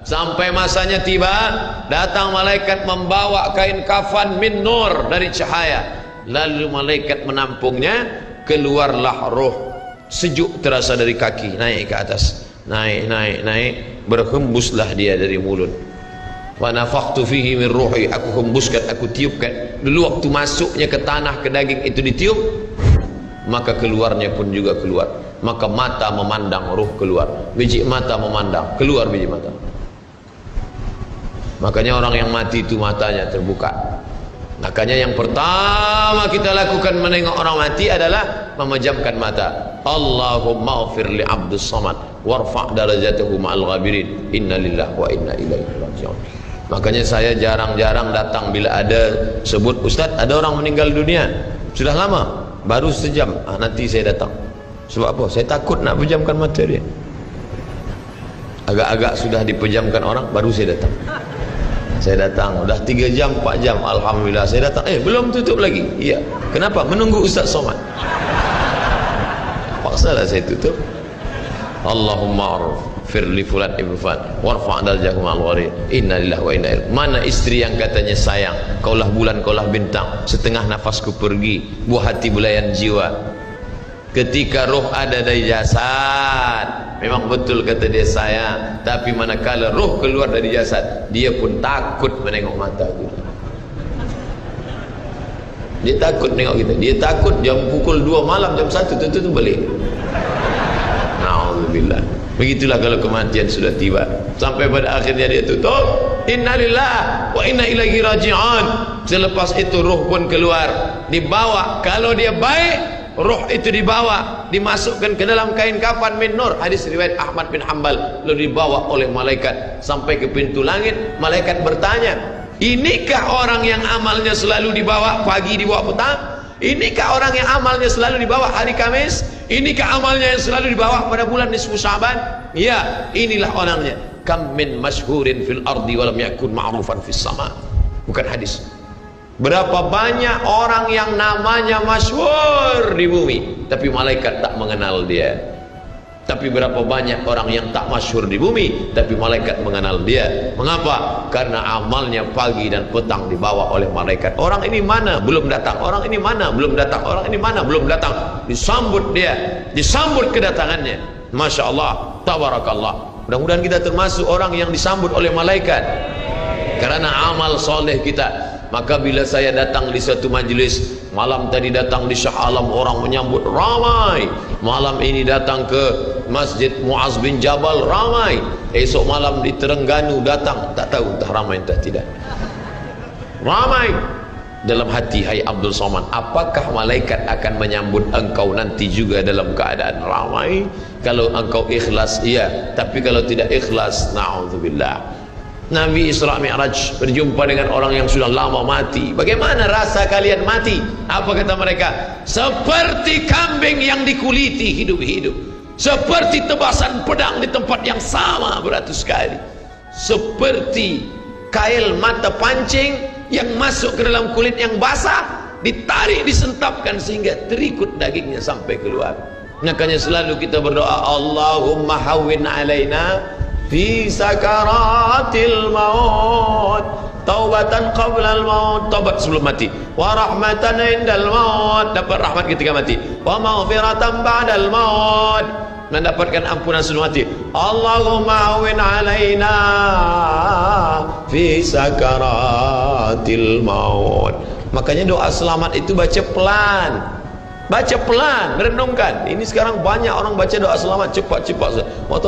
Sampai masanya tiba, datang malaikat membawa kain kafan min nur, dari cahaya. Lalu malaikat menampungnya, keluarlah roh. Sejuk terasa dari kaki, naik ke atas, naik, berhembuslah dia dari mulut. Wa nafakhtu fihi min ruhi, aku hembuskan, aku tiupkan. Dulu waktu masuknya ke tanah, ke daging itu ditiup, maka keluarnya pun juga keluar. Maka mata memandang, ruh keluar. Biji mata memandang, keluar biji mata. Makanya orang yang mati itu matanya terbuka. Makanya yang pertama kita lakukan menengok orang mati adalah memejamkan mata. Allahumma ghfir li abdus samad warfa' darajatahu ma'al ghabirin. Inna lillahi wa inna ilaihi raji'un. Makanya saya jarang-jarang datang bila ada sebut, Ustaz ada orang meninggal dunia, sudah lama, baru sejam, nanti saya datang. Sebab apa? Saya takut nak pejamkan mata dia. Agak-agak sudah dipejamkan orang, baru saya datang. Saya datang, udah 3 jam, 4 jam, alhamdulillah saya datang. Belum tutup lagi. Iya. Kenapa? Menunggu Ustaz Somad. Paksalah saya tutup. Allahumma ighfir li fulan ibn fulan warfa' darajatahu ma'al ghabirin. Inna lillahi wa inna ilaihi. Mana istri yang katanya sayang, kaulah bulan, kaulah bintang, setengah nafasku pergi, buah hati belayan jiwa. Ketika roh ada dari jasad, memang betul kata dia sayang, tapi manakala roh keluar dari jasad, dia pun takut menengok mata kita. Dia takut menengok kita. Dia takut jam pukul 2 malam, jam 1 tutup balik. Na'udzubillah. Begitulah kalau kematian sudah tiba. Sampai pada akhirnya dia tutup, innalillahi wa inna ilaihi raji'un. Selepas itu roh pun keluar, dibawa. Kalau dia baik, roh itu dibawa, dimasukkan ke dalam kain kafan min nur. Hadis riwayat Ahmad bin Hanbal. Lalu dibawa oleh malaikat sampai ke pintu langit. Malaikat bertanya, inikah orang yang amalnya selalu dibawa pagi, dibawa petang? Inikah orang yang amalnya selalu dibawa hari Kamis? Inikah amalnya yang selalu dibawa pada bulan nisfu Sya'ban? Ya, inilah orangnya. Kam min masyhurin fil ardi walam yakun ma'rufan fis sama. Bukan hadis. Berapa banyak orang yang namanya masyhur di bumi, tapi malaikat tak mengenal dia. Tapi berapa banyak orang yang tak masyhur di bumi, tapi malaikat mengenal dia. Mengapa? Karena amalnya pagi dan petang dibawa oleh malaikat. Orang ini mana? Belum datang. Orang ini mana? Belum datang. Orang ini mana? Belum datang. Disambut dia, disambut kedatangannya. Masya Allah, tabarakallah. Mudah-mudahan kita termasuk orang yang disambut oleh malaikat karena amal soleh kita. Maka bila saya datang di suatu majlis, malam tadi datang di Shah Alam, orang menyambut ramai. Malam ini datang ke Masjid Muaz bin Jabal, ramai. Esok malam di Terengganu datang, tak tahu entah ramai entah tidak. Ramai. Dalam hati, hai Abdul Somad, apakah malaikat akan menyambut engkau nanti juga dalam keadaan ramai? Kalau engkau ikhlas, iya. Tapi kalau tidak ikhlas, na'udzubillah. Nabi Isra Mi'raj berjumpa dengan orang yang sudah lama mati. Bagaimana rasa kalian mati? Apa kata mereka? Seperti kambing yang dikuliti hidup-hidup, seperti tebasan pedang di tempat yang sama beratus kali, seperti kail mata pancing yang masuk ke dalam kulit yang basah, ditarik, disentapkan sehingga terikut dagingnya sampai keluar. Makanya selalu kita berdoa, Allahumma hawwin alaina fi sakaratil maut, taubatan qablal maut, taubat sebelum mati, wa rahmatan indal maut, dapat rahmat ketika mati, wa maghfiratan ba'dal maut, mendapatkan ampunan sebelum mati. Allahumma hawwin alaina fi sakaratil maut. Makanya doa selamat itu baca pelan. Baca pelan, merenungkan. Ini sekarang banyak orang baca doa selamat cepat-cepat. Maut.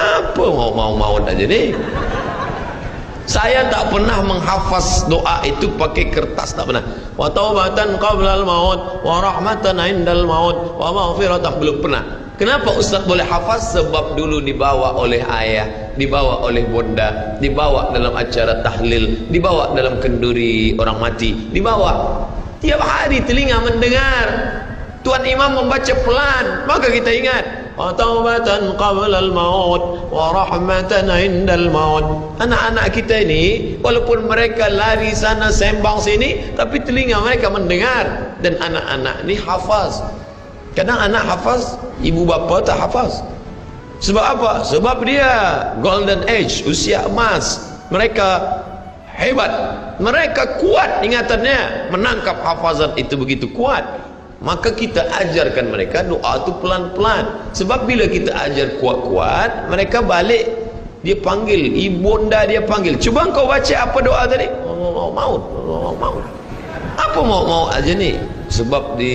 Apa maut aja nih? Saya tak pernah menghafaz doa itu pakai kertas, tak pernah. Wa taubatan qablal maut, wa rahmatan indal maut, wa maghfiratan, belum pernah. Kenapa Ustaz boleh hafaz? Sebab dulu dibawa oleh ayah, dibawa oleh bunda, dibawa dalam acara tahlil, dibawa dalam kenduri orang mati, dibawa. Tiap hari telinga mendengar Tuan Imam membaca pelan, maka kita ingat. Wa taubatan qablal maut, wa rahmatan indal maut. Anak-anak kita ini walaupun mereka lari sana sembang sini, tapi telinga mereka mendengar. Dan anak-anak ini hafaz. Kadang anak hafaz, ibu bapa tak hafaz. Sebab apa? Sebab dia golden age, usia emas. Mereka hebat, mereka kuat ingatannya, menangkap hafazan itu begitu kuat. Maka kita ajarkan mereka doa itu pelan-pelan. Sebab bila kita ajar kuat-kuat, mereka balik, dia panggil, ibunda dia panggil, cuba kau baca apa doa tadi? Allah maut, Allah maut. Apa mau aja ni? Sebab di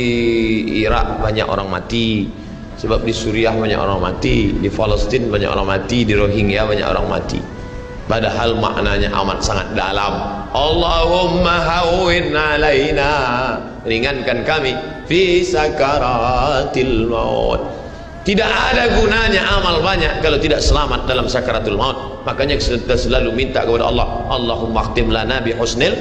Iraq banyak orang mati, sebab di Suriah banyak orang mati, di Palestin banyak orang mati, di Rohingya banyak orang mati. Padahal maknanya amat sangat dalam. Allahumma hawwin alaina, ringankan kami fi sakaratil maut. Tidak ada gunanya amal banyak kalau tidak selamat dalam sakaratul maut. Makanya kita selalu minta kepada Allah, Allahumma khtim lana bi husnil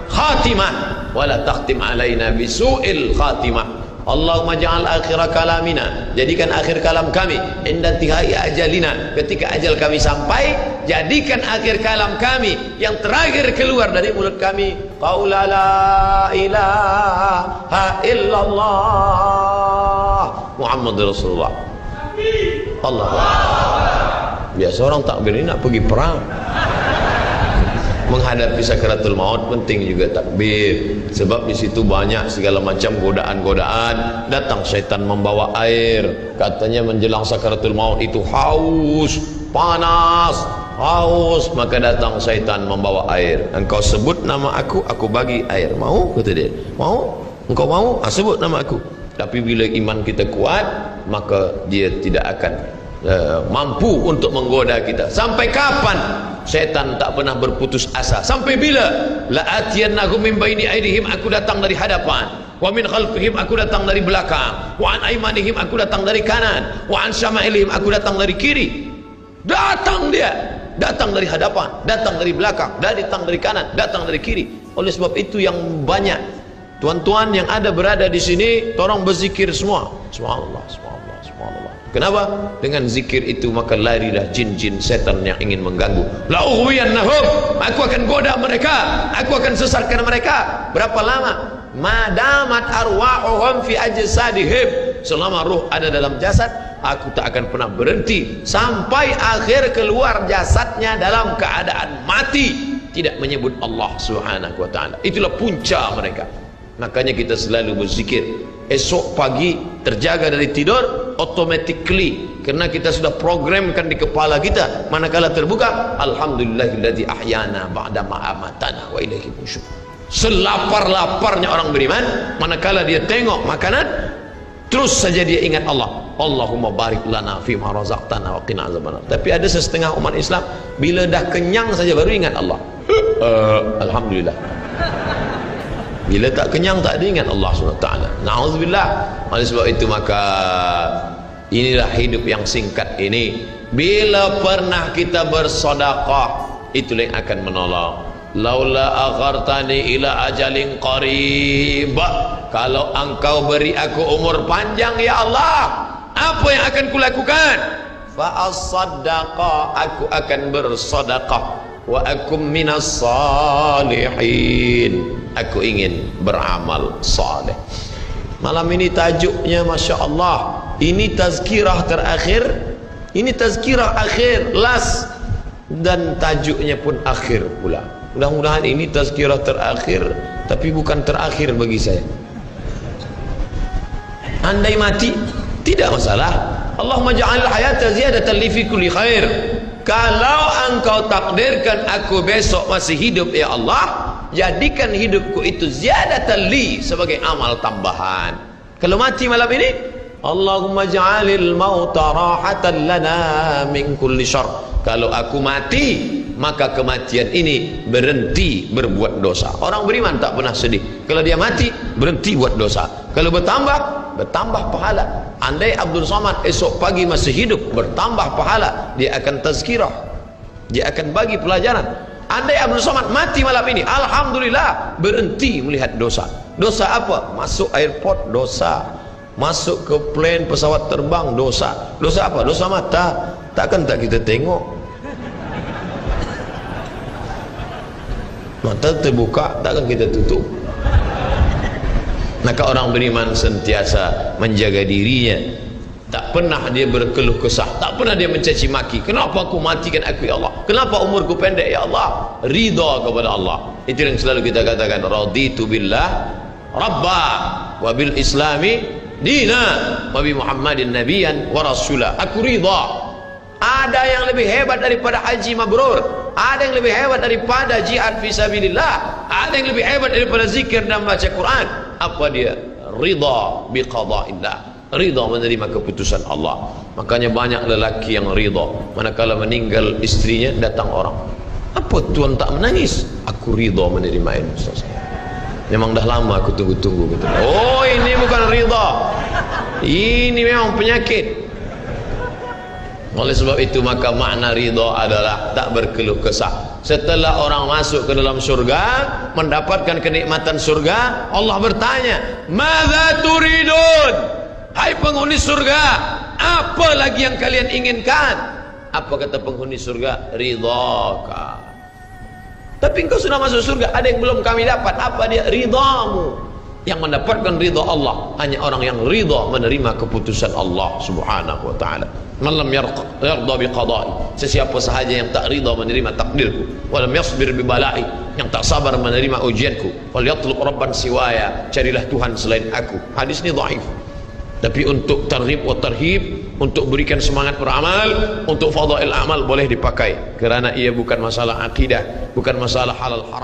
khatimah wa la takhtim alaina bi su'il khatimah. Allahumma ja'al akhira kalamina, jadikan akhir kalam kami inda intihai ajalina, ketika ajal kami sampai, jadikan akhir kalam kami yang terakhir keluar dari mulut kami qaula la ilaha illallah Muhammadur Rasulullah. Allah. Biasa orang takbir ini nak pergi perang, menghadapi sakaratul maut penting juga takbir. Sebab di situ banyak segala macam godaan-godaan. Datang syaitan membawa air, katanya menjelang sakaratul maut itu haus, panas, haus, maka datang syaitan membawa air. Engkau sebut nama aku bagi air. Mau? Kata dia. Mau? Engkau mau? Sebut nama aku. Tapi bila iman kita kuat, maka dia tidak akan mampu untuk menggoda kita. Sampai kapan syaitan tak pernah berputus asa? Sampai bila? La atiyannahum min baini aydihim, aku datang dari hadapan, wa min khalfihim, aku datang dari belakang, wa an aymanihim, aku datang dari kanan, wa an syama'ilihim, aku datang dari kiri. Datang dia, datang dari hadapan, datang dari belakang, datang dari kanan, datang dari kiri. Oleh sebab itu yang banyak tuan-tuan yang ada berada di sini, tolong berzikir semua. Subhanallah, subhanallah, subhanallah. Kenapa? Dengan zikir itu maka larilah jin-jin setan yang ingin mengganggu. La ughwiyannahum, aku akan goda mereka, aku akan sesatkan mereka. Berapa lama? Madamat arwahuhum fi ajsadihim, selama ruh ada dalam jasad, aku tak akan pernah berhenti sampai akhir keluar jasadnya dalam keadaan mati, tidak menyebut Allah Subhanahu wa taala. Itulah punca mereka. Makanya kita selalu berzikir. Esok pagi terjaga dari tidur automatically, kerana kita sudah programkan di kepala kita, manakala terbuka, alhamdulillahilladzi ahyana ba'da ma amatana wa ilaihi nusyur. Selapar-laparnya orang beriman, manakala dia tengok makanan, terus saja dia ingat Allah. Allahumma barik lana fima razaqtana wa qina azabannar. Tapi ada setengah umat Islam, bila dah kenyang saja baru ingat Allah. Alhamdulillah. Bila tak kenyang tak ada ingat Allah SWT. Na'udzubillah. Oleh sebab itu maka inilah hidup yang singkat ini. Bila pernah kita bersedekah, itulah yang akan menolong. Laula akhartani ila ajalin qarib, kalau engkau beri aku umur panjang ya Allah, apa yang akan kulakukan? Fa as-saddaqa, aku akan bersedekah. Wa akum minas salihin, aku ingin beramal saleh. Malam ini tajuknya Masya Allah, ini tazkirah terakhir, ini tazkirah akhir, last, dan tajuknya pun akhir pula. Mudah-mudahan ini tazkirah terakhir, tapi bukan terakhir bagi saya. Andai mati tidak masalah. Allahumma ja'al hayata ziyadatan li fi kulli khair. Kalau engkau takdirkan aku besok masih hidup ya Allah, jadikan hidupku itu ziyadatan li, sebagai amal tambahan. Kalau mati malam ini, Allahumma ja'alil mauta rahatan lana min kulli syarr. Kalau aku mati, maka kematian ini berhenti berbuat dosa. Orang beriman tak pernah sedih. Kalau dia mati, berhenti buat dosa. Kalau bertambah pahala. Andai Abdul Somad esok pagi masih hidup, bertambah pahala. Dia akan tazkirah, dia akan bagi pelajaran. Andai Abdul Somad mati malam ini, alhamdulillah, berhenti melihat dosa. Dosa apa? Masuk airport, dosa. Masuk ke plane pesawat terbang, dosa. Dosa apa? Dosa mata. Takkan tak kita tengok? Mata terbuka, takkan kita tutup? Maka orang beriman sentiasa menjaga dirinya Tak pernah dia berkeluh kesah, tak pernah dia mencaci maki. Kenapa aku matikan aku ya Allah? Kenapa umurku pendek ya Allah? Ridha kepada Allah. Itu yang selalu kita katakan, raditu billah rabba wa bil islami dina wa bi Muhammadin nabiyyan wa rasula. Aku ridha. Ada yang lebih hebat daripada haji mabrur, ada yang lebih hebat daripada jihad fisabilillah, ada yang lebih hebat daripada zikir dan baca Quran. Apa dia? Ridha bi qada'illah, ridha menerima keputusan Allah. Makanya banyak lelaki yang ridha manakala meninggal istrinya, datang orang, apa tuan tak menangis? Aku ridha menerima ini, Ustaz. Memang dah lama aku tunggu-tunggu. Oh, ini bukan ridha, ini memang penyakit. Oleh sebab itu maka makna ridha adalah tak berkeluh kesah. Setelah orang masuk ke dalam surga, mendapatkan kenikmatan surga, Allah bertanya, "Madza turidun?" Hai penghuni surga, apa lagi yang kalian inginkan? Apa kata penghuni surga? Ridhaka. Tapi engkau sudah masuk surga, ada yang belum kami dapat. Apa dia? Ridhamu. Yang mendapatkan ridha Allah hanya orang yang ridha menerima keputusan Allah Subhanahu wa taala. Man lam yarda bi qada'i, sesiapa sahaja yang tak ridha menerima takdirku, wa lam yasbir bi bala'i, yang tak sabar menerima ujianku, wal yatlub rabban siwaya, carilah Tuhan selain aku. Hadis ini dhaif. Tapi untuk targhib wa tarhib, untuk berikan semangat beramal, untuk fadail amal boleh dipakai, kerana ia bukan masalah akidah, bukan masalah halal haram.